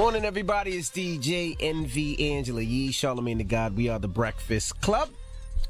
Morning, everybody. It's DJ NV Angela Yee, Charlamagne the God. We are the Breakfast Club.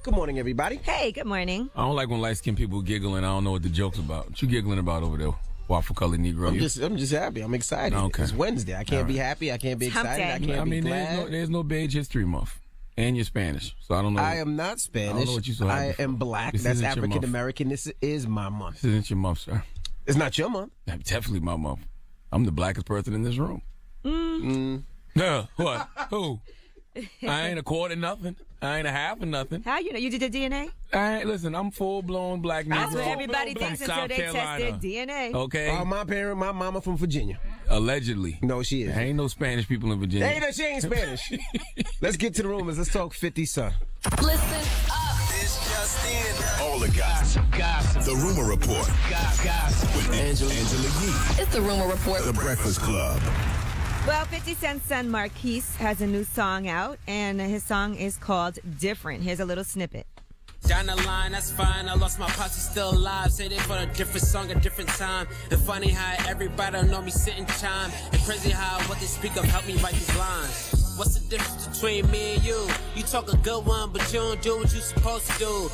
Good morning, everybody. Hey, good morning. I don't like when light-skinned people giggle and I don't know what the joke's about. What you giggling about over there, waffle-colored Negro? I'm just happy. I'm excited. Okay. It's Wednesday. I can't be happy. I can't be Hump excited. day. I can't be glad. There's no Beige History Month. And you're Spanish, so I don't know. I am not Spanish. I don't know what you're so happy I for. am black. This That's isn't your month. African American. This is my month. This isn't your month, sir. It's not your month. That's definitely my month. I'm the blackest person in this room. What? Who? I ain't a quarter nothing. I ain't a half of nothing. How you know? You did the DNA? Listen, I'm full-blown black Negro. That's what everybody from thinks until South they Carolina. tested DNA. Okay? My mama from Virginia. Allegedly. No, she is. There ain't no Spanish people in Virginia. She ain't Spanish. Let's get to the rumors. Let's talk 50 Cent. Listen up. This just in. All the gossip. The Rumor Report. Gossip. With Angela Yee. It's the Rumor Report. The Breakfast Club. Well, 50 Cent's son Marquise has a new song out, and his song is called Different. Here's a little snippet. Down the line, that's fine. I lost my posse, still alive. Say they for a different song, a different time. And funny how everybody know me sit and chime. And crazy how what they speak of help me write these lines. What's the difference between me and you? You talk a good one, but you don't do what you supposed to do.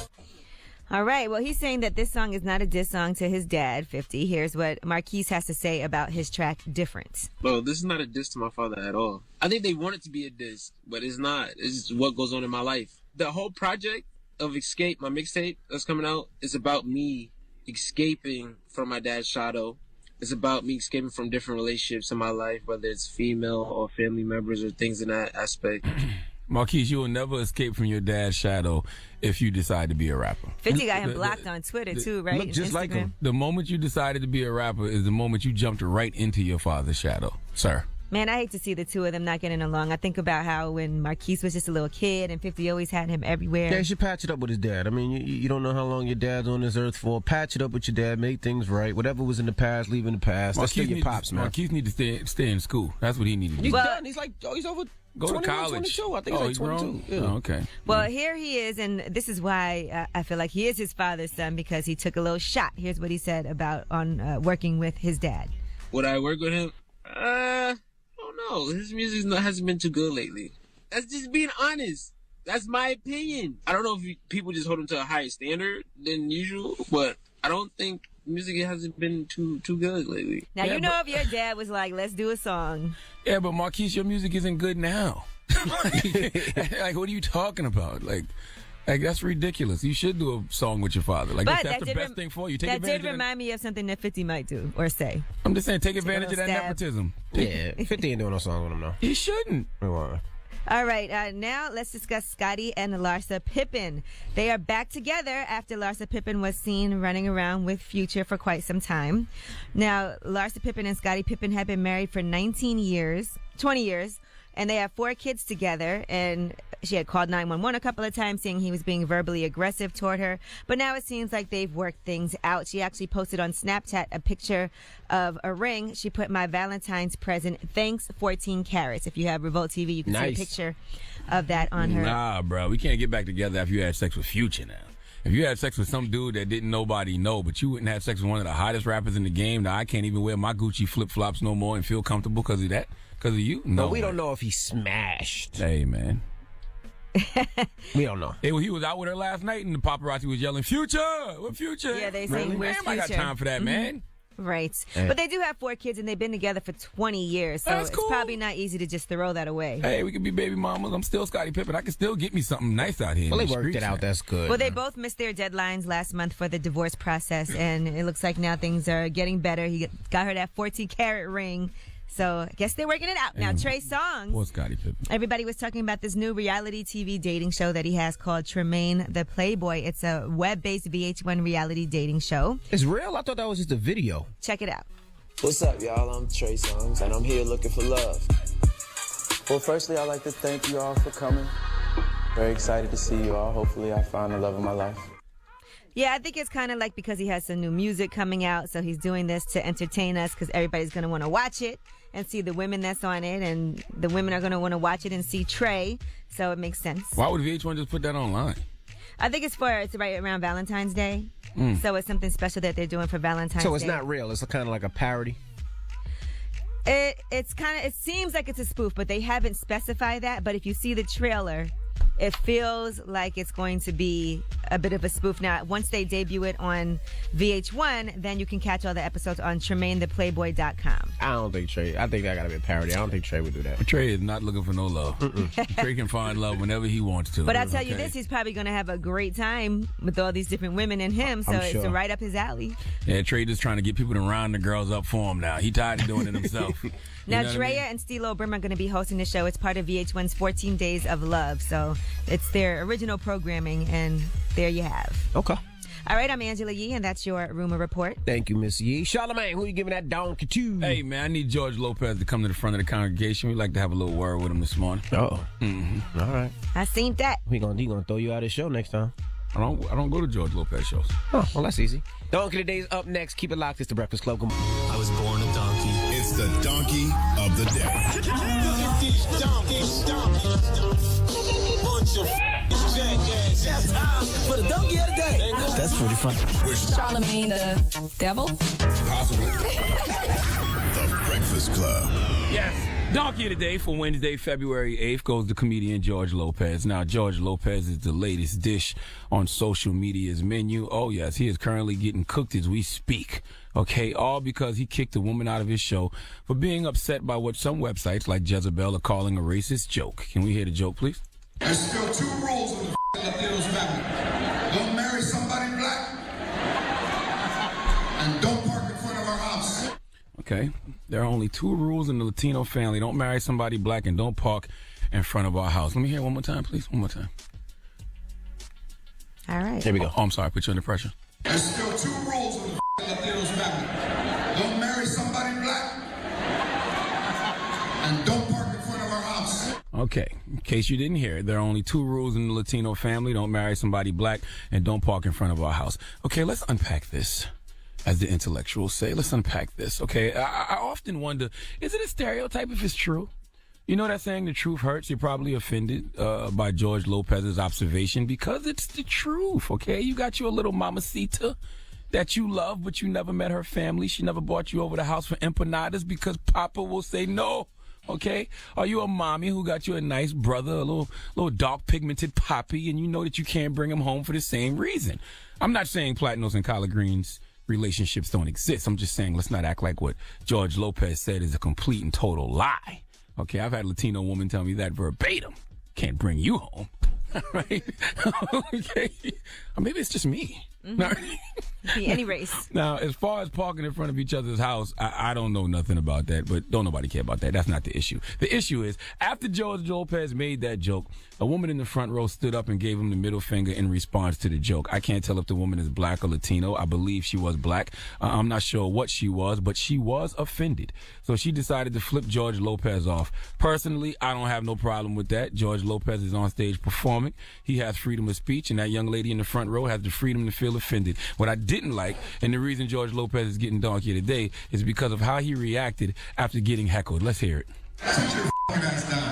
All right, well, he's saying that this song is not a diss song to his dad, 50. Here's what Marquise has to say about his track Different. Bro, this is not a diss to my father at all. I think they want it to be a diss, but it's not. It's just what goes on in my life. The whole project of Escape, my mixtape that's coming out, is about me escaping from my dad's shadow. It's about me escaping from different relationships in my life, whether it's female or family members or things in that aspect. Marquise, you will never escape from your dad's shadow if you decide to be a rapper. 50 got him blocked on Twitter, too, right? Look just like him. The moment you decided to be a rapper is the moment you jumped right into your father's shadow, sir. Man, I hate to see the two of them not getting along. I think about how when Marquise was just a little kid and 50 always had him everywhere. Yeah, you should patch it up with his dad. I mean, you don't know how long your dad's on this earth for. Patch it up with your dad. Make things right. Whatever was in the past, leave in the past. That's still your pops, man. Marquise need to stay in school. That's what he needed to do. He's done. He's like, he's over. Go 21, to college. 22. I think he's like 22. Yeah. Oh, okay. Well, here he is, and this is why I feel like he is his father's son, because he took a little shot. Here's what he said about on working with his dad. Would I work with him? I don't know. His music hasn't been too good lately. That's just being honest. That's my opinion. I don't know if people just hold him to a higher standard than usual, but I don't think music hasn't been too good lately. Now, you know, if your dad was like, let's do a song. Yeah, but Marquise, your music isn't good now. Like, what are you talking about? Like that's ridiculous. You should do a song with your father. Like, But that's the best thing for you. Take that advantage did of remind me of something that 50 might do or say. I'm just saying, take advantage of that stab. nepotism. Yeah, 50 ain't doing no songs with him, though. He shouldn't. All right, now let's discuss Scotty and Larsa Pippen. They are back together after Larsa Pippen was seen running around with Future for quite some time. Now, Larsa Pippen and Scotty Pippen have been married for 20 years, and they have 4 kids together, and she had called 911 a couple of times saying he was being verbally aggressive toward her. But now it seems like they've worked things out. She actually posted on Snapchat a picture of a ring. She put, "My Valentine's present, thanks 14 carats." If you have Revolt TV, you can see a picture of that on her. Nah, bro. We can't get back together after you had sex with Future now. If you had sex with some dude that didn't nobody know, but you wouldn't have sex with one of the hottest rappers in the game, now I can't even wear my Gucci flip-flops no more and feel comfortable because of that? Because of you? No. But we don't know if he smashed. Hey, man. We don't know. He was out with her last night, and the paparazzi was yelling, "Future! What Future?" Yeah, they say, really? "Where's Damn, I got Future?" time for that, man. Right. Yeah. But they do have 4 kids, and they've been together for 20 years, so That's it's cool. probably not easy to just throw that away. Hey, we could be baby mamas. I'm still Scottie Pippen. I can still get me something nice out here. Well, in they the worked streets, it out. man. That's good. Well, they both missed their deadlines last month for the divorce process, and it looks like now things are getting better. He got her that 14-carat ring, so I guess they're working it out. Now, Trey Songz. Poor Scottie Pippen. Everybody was talking about this new reality TV dating show that he has called Tremaine the Playboy. It's a web-based VH1 reality dating show. It's real? I thought that was just a video. Check it out. What's up, y'all? I'm Trey Songz, and I'm here looking for love. Well, firstly, I'd like to thank you all for coming. Very excited to see you all. Hopefully, I find the love of my life. Yeah, I think it's kind of like because he has some new music coming out, so he's doing this to entertain us because everybody's going to want to watch it and see the women that's on it, and the women are going to want to watch it and see Trey, so it makes sense. Why would VH1 just put that online? I think it's right around Valentine's Day, so it's something special that they're doing for Valentine's Day. So it's not real. It's kind of like a parody. It seems like it's a spoof, but they haven't specified that. But if you see the trailer, it feels like it's going to be a bit of a spoof. Now, once they debut it on VH1, then you can catch all the episodes on TremaineThePlayboy.com. I don't think Trey. I think that gotta be a parody. I don't think Trey would do that. Trey is not looking for no love. Trey can find love whenever he wants to. But I'll tell you this, he's probably going to have a great time with all these different women and him, so I'm sure. it's right up his alley. Yeah, Trey just trying to get people to round the girls up for him now. He tired of doing it himself. Now, You know what I Drea mean? and Stilo Brim are going to be hosting the show. It's part of VH1's 14 Days of Love. So it's their original programming, and there you have. Okay. All right, I'm Angela Yee, and that's your Rumor Report. Thank you, Miss Yee. Charlamagne, who you giving that donkey to? Hey, man, I need George Lopez to come to the front of the congregation. We'd like to have a little word with him this morning. Oh. Mm-hmm. All right. I seen that. He gonna throw you out of the show next time. I don't go to George Lopez shows. Oh, well, that's easy. Donkey Today's up next. Keep it locked. It's the Breakfast Club. I was born a donkey. It's the donkey of the day. Bunch of jackasses. For the donkey of the day. That's pretty funny. Charlamagne the devil? Possibly. The Breakfast Club. Yes. Donkey of the Day for Wednesday, February 8th goes to comedian George Lopez. Now, George Lopez is the latest dish on social media's menu. Oh, yes, he is currently getting cooked as we speak. Okay, all because he kicked a woman out of his show for being upset by what some websites like Jezebel are calling a racist joke. Can we hear the joke, please? There's still 2 rules in the Latinos family. Don't marry somebody black. And don't park in front of our house. Okay, there are only 2 rules in the Latino family. Don't marry somebody black and don't park in front of our house. Let me hear it one more time, please. One more time. All right. Here we go. Oh, I'm sorry, I put you under pressure. There's still 2 rules in the Latinos family. Don't marry somebody black. And don't park in front of our house. Okay, in case you didn't hear it, there are only 2 rules in the Latino family. Don't marry somebody black and don't park in front of our house. Okay, let's unpack this. As the intellectuals say, let's unpack this, okay? I often wonder, is it a stereotype if it's true? You know that saying, the truth hurts? You're probably offended by George Lopez's observation because it's the truth, okay? You got you a little mamacita that you love, but you never met her family. She never brought you over the house for empanadas because Papa will say no. Okay? Are you a mommy who got you a nice brother, a little dark pigmented poppy, and you know that you can't bring him home for the same reason? I'm not saying Platinos and collard greens relationships don't exist. I'm just saying let's not act like what George Lopez said is a complete and total lie. Okay? I've had a Latino woman tell me that verbatim. Can't bring you home. Right? Okay? Or maybe it's just me. Be any race. Now, as far as parking in front of each other's house, I don't know nothing about that, but don't nobody care about that. That's not the issue. The issue is, after George Lopez made that joke, a woman in the front row stood up and gave him the middle finger in response to the joke. I can't tell if the woman is black or Latino. I believe she was black. I'm not sure what she was, but she was offended. So she decided to flip George Lopez off. Personally, I don't have no problem with that. George Lopez is on stage performing. He has freedom of speech, and that young lady in the front row has the freedom to feel offended. What I didn't like, and the reason George Lopez is getting donkey today, is because of how he reacted after getting heckled. Let's hear it. Sit your f***ing ass down.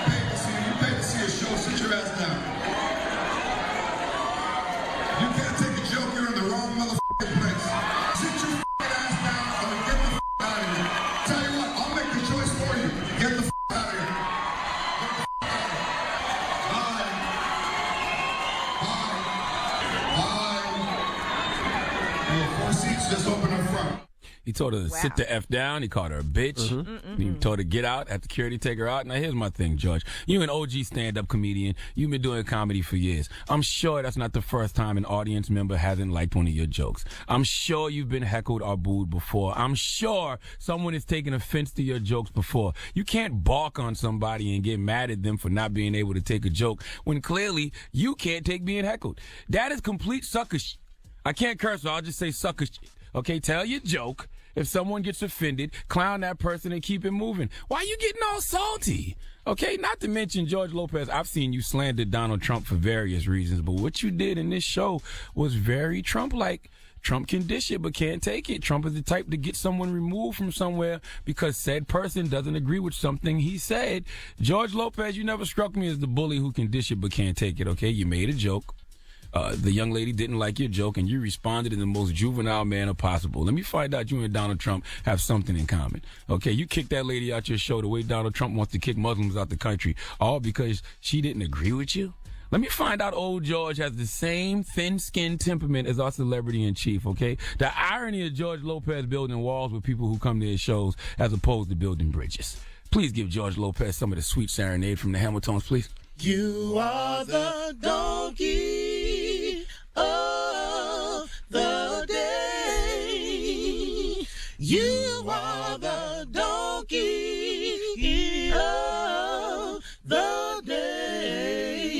You paid to see a show. Sit your ass down. You can't take a joke. You're in the wrong motherfucking place. Sit your f***ing ass down or get the f*** out of here. Tell you what, I'll make the choice for you. Get the f*** out of here. Get the f*** out of here. Bye. Bye. 4 seats just open up front. He told her to sit the F down. He called her a bitch. He told her to get out, have security take her out. Now, here's my thing, George. You an OG stand-up comedian. You've been doing comedy for years. I'm sure that's not the first time an audience member hasn't liked one of your jokes. I'm sure you've been heckled or booed before. I'm sure someone has taken offense to your jokes before. You can't balk on somebody and get mad at them for not being able to take a joke when clearly you can't take being heckled. That is complete sucker shit. I can't curse, so I'll just say sucker shit. Okay, tell your joke. If someone gets offended, clown that person and keep it moving. Why are you getting all salty? Okay, not to mention, George Lopez, I've seen you slander Donald Trump for various reasons, but what you did in this show was very Trump-like. Trump can dish it but can't take it. Trump is the type to get someone removed from somewhere because said person doesn't agree with something he said. George Lopez, you never struck me as the bully who can dish it but can't take it, okay? You made a joke. The young lady didn't like your joke, and you responded in the most juvenile manner possible. Let me find out you and Donald Trump have something in common. Okay, you kicked that lady out your show the way Donald Trump wants to kick Muslims out the country, all because she didn't agree with you? Let me find out old George has the same thin-skinned temperament as our celebrity in chief, okay? The irony of George Lopez building walls with people who come to his shows as opposed to building bridges. Please give George Lopez some of the sweet serenade from the Hamiltons, please. You are the donkey of the day. You are the donkey of the day.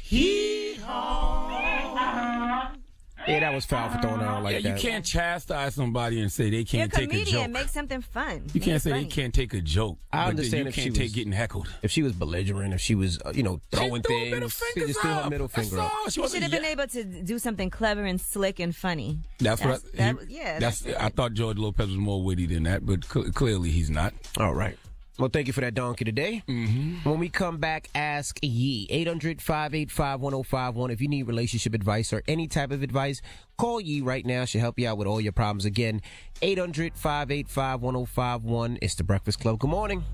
Hee-haw. Yeah, that was foul for throwing out like that. You can't chastise somebody and say they can't You're a take a comedian. joke. Make something fun. You Make can't it say funny. they can't take a joke. I but understand you if can't she take was getting heckled. If she was belligerent, if she was, throwing things, she just threw her middle finger up. She should have been able to do something clever and slick and funny. That's what. That's I thought George Lopez was more witty than that, but clearly he's not. All right. Well, thank you for that donkey today. Mm-hmm. When we come back, ask Yee. 800-585-1051. If you need relationship advice or any type of advice, call Yee right now. She'll help you out with all your problems. Again, 800-585-1051. It's The Breakfast Club. Good morning.